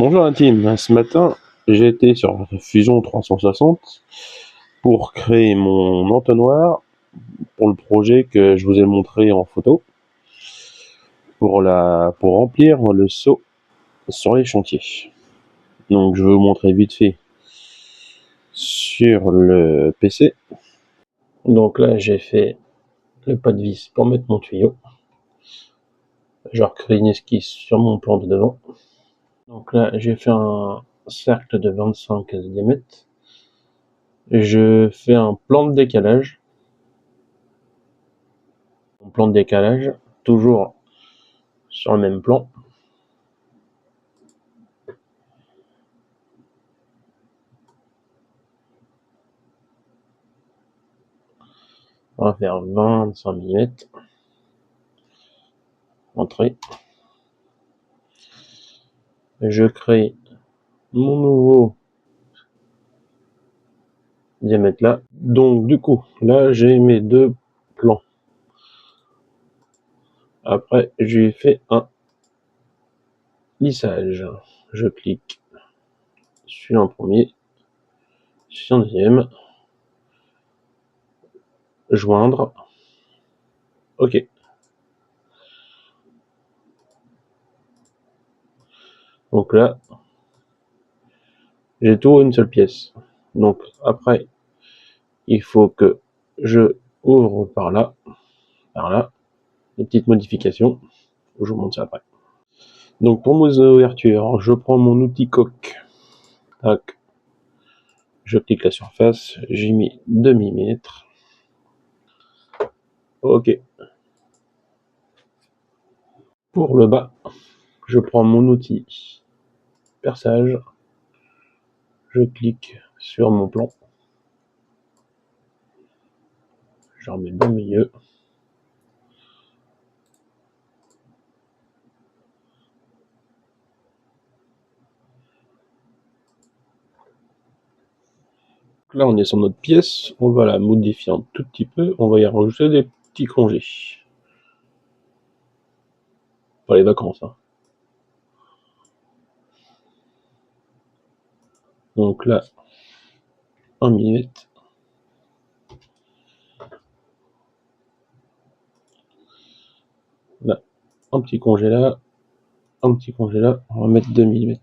Bonjour la team, ce matin j'ai été sur Fusion 360 pour créer mon entonnoir pour le projet que je vous ai montré en photo pour remplir le seau sur les chantiers. Donc je vais vous montrer vite fait sur le PC. Donc là j'ai fait le pas de vis pour mettre mon tuyau. Je recrée une esquisse sur mon plan de devant. Donc là j'ai fait un cercle de 25 de diamètre. Je fais un plan de décalage. Mon plan de décalage, toujours sur le même plan. On va faire 25 mm. Entrée. Je crée mon nouveau diamètre là. Donc du coup, là j'ai mes deux plans. Après, j'ai fait un lissage. Je clique sur un premier, sur un deuxième, joindre. OK. Donc là, j'ai tout une seule pièce. Donc après, il faut que je ouvre par là, des petites modifications. Je vous montre ça après. Donc pour mes ouvertures, je prends mon outil coque. Tac. Je clique la surface, j'ai mis 2 mm. OK. Pour le bas, je prends mon outil perçage, je clique sur mon plan, je remets dans le milieu. Là on est sur notre pièce, on va la modifier un tout petit peu, on va y rajouter des petits congés. Pas les vacances, hein. Donc là, 1 mm. Là, un petit congé là, un petit congé là, on va mettre 2 mm.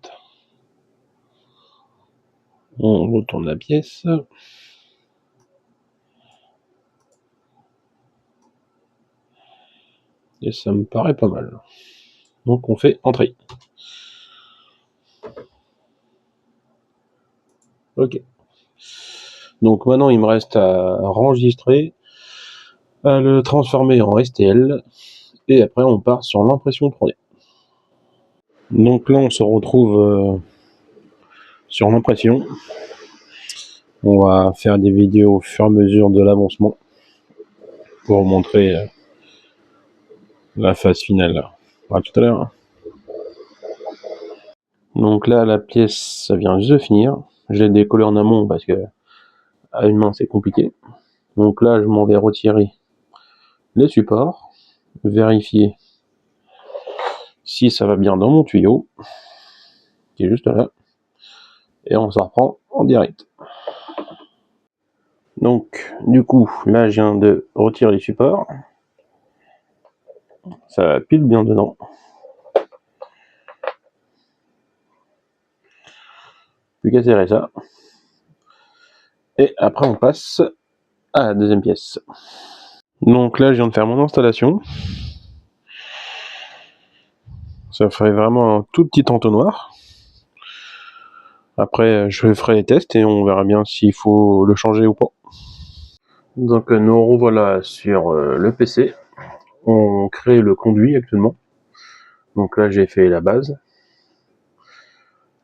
On retourne la pièce. Et ça me paraît pas mal. Donc on fait entrée. OK. Donc maintenant il me reste à enregistrer, à le transformer en STL, et après on part sur l'impression 3D. Donc là on se retrouve sur l'impression. On va faire des vidéos au fur et à mesure de l'avancement pour montrer la phase finale. À tout à l'heure. Donc là la pièce ça vient juste de finir. Je l'ai décollé en amont parce que à une main c'est compliqué. Donc là je m'en vais retirer les supports, vérifier si ça va bien dans mon tuyau qui est juste là, et on s'en reprend en direct. Donc du coup là je viens de retirer les supports, ça pile bien dedans. Plus qu'à serrer ça, et après on passe à la deuxième pièce. Donc là je viens de faire mon installation. Ça ferait vraiment un tout petit entonnoir. Après je ferai les tests et on verra bien s'il faut le changer ou pas. Donc nous revoilà sur le PC. On crée le conduit actuellement. Donc là j'ai fait la base.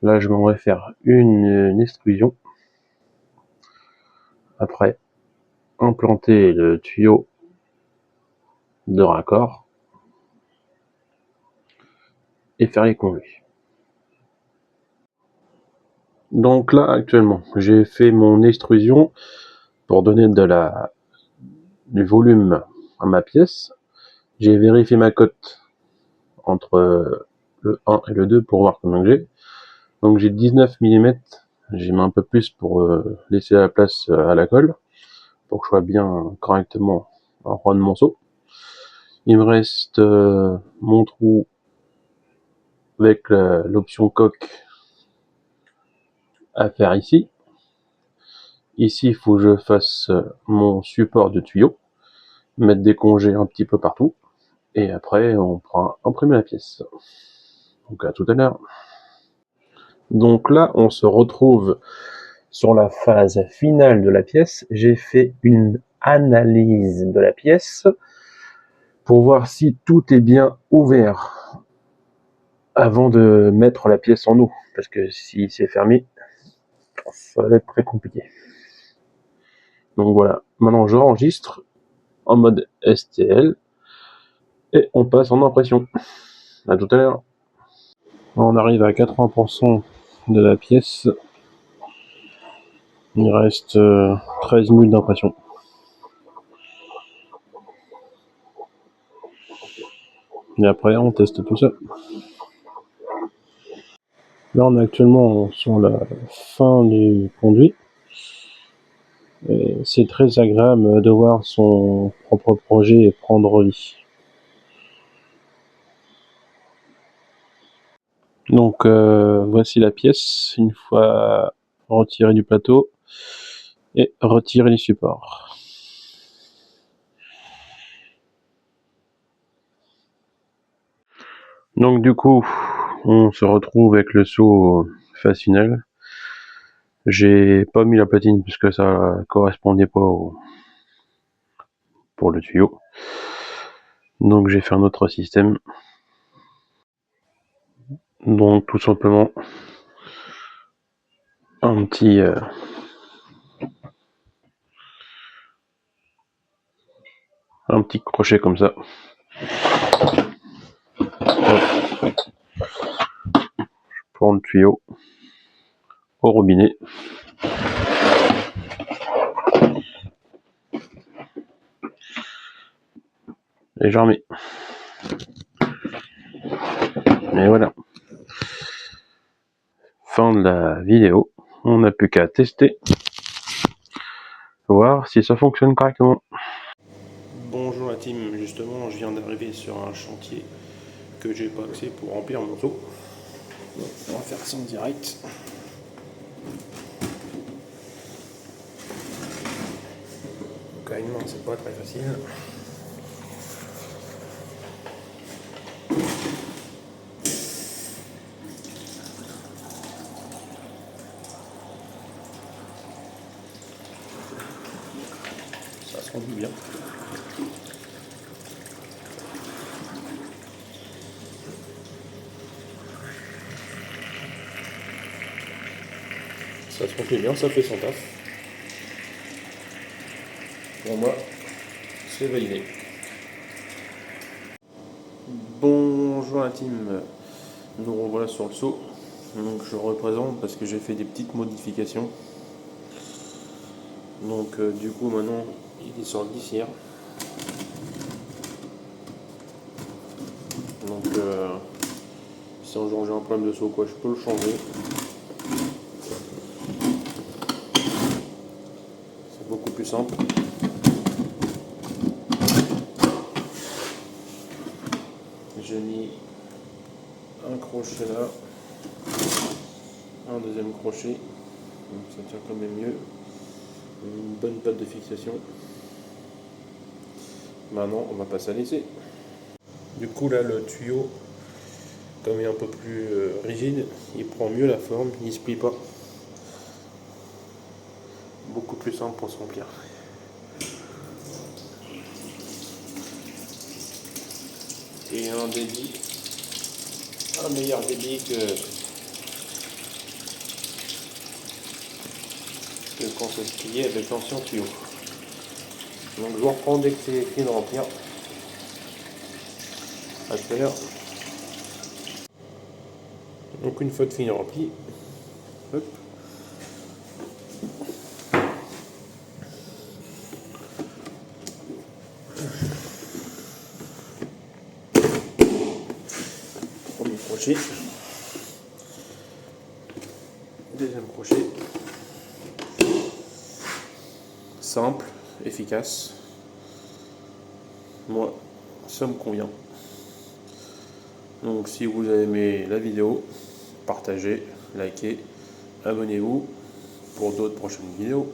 Là je m'en vais faire une extrusion. Après implanter le tuyau de raccord et faire les conduits. Donc là actuellement j'ai fait mon extrusion pour donner du volume à ma pièce. J'ai vérifié ma cote entre le 1 et le 2 pour voir combien j'ai. Donc j'ai 19 mm, j'ai mis un peu plus pour laisser la place à la colle, pour que je sois bien correctement en rond de mon seau. Il me reste mon trou avec l'option coque à faire ici. Ici, il faut que je fasse mon support de tuyau, mettre des congés un petit peu partout, et après on pourra imprimer la pièce. Donc à tout à l'heure. Donc là, on se retrouve sur la phase finale de la pièce. J'ai fait une analyse de la pièce pour voir si tout est bien ouvert avant de mettre la pièce en eau, parce que si c'est fermé, ça va être très compliqué. Donc voilà, maintenant j'enregistre en mode STL et on passe en impression. À tout à l'heure. On arrive à 80% de la pièce. Il reste 13 minutes d'impression. Et après on teste tout ça. Là on est actuellement sur la fin du conduit. C'est très agréable de voir son propre projet prendre vie. Donc voici la pièce une fois retirée du plateau et retirer les supports. Donc du coup on se retrouve avec le seau phase finale. J'ai pas mis la platine puisque ça correspondait pas pour le tuyau. Donc j'ai fait un autre système. Donc tout simplement un petit crochet comme ça. Je prends le tuyau au robinet. Et j'en remets. Et voilà. Fin de la vidéo. On n'a plus qu'à tester. Voir si ça fonctionne correctement. Bonjour la team, justement je viens d'arriver sur un chantier que j'ai pas accès pour remplir mon seau. On va faire ça en direct. Carrément c'est pas très facile. Ça se remplit bien. Ça se remplit bien, ça fait son taf. Pour moi, c'est validé. Bonjour la team, nous revoilà sur le seau. Donc je représente parce que j'ai fait des petites modifications. Donc du coup maintenant il est sur le glissière. Donc si un jour j'ai un problème de seau quoi, je peux le changer. C'est beaucoup plus simple. J'ai mis un crochet là, un deuxième crochet, donc ça tient quand même mieux. Une bonne patte de fixation. Maintenant on va passer à l'essai. Du coup là le tuyau, comme il est un peu plus rigide, il prend mieux la forme, il ne se plie pas. Beaucoup plus simple pour se remplir. Et un débit, un meilleur débit que quand c'est plié avec l'ancien tuyau. Donc je vous reprends dès que c'est fini de remplir. À tout à l'heure. Donc une fois de fini rempli, hop. Premier crochet. deuxième crochet. Simple, efficace. Moi, ça me convient. Donc si vous avez aimé la vidéo, partagez, likez, abonnez-vous pour d'autres prochaines vidéos.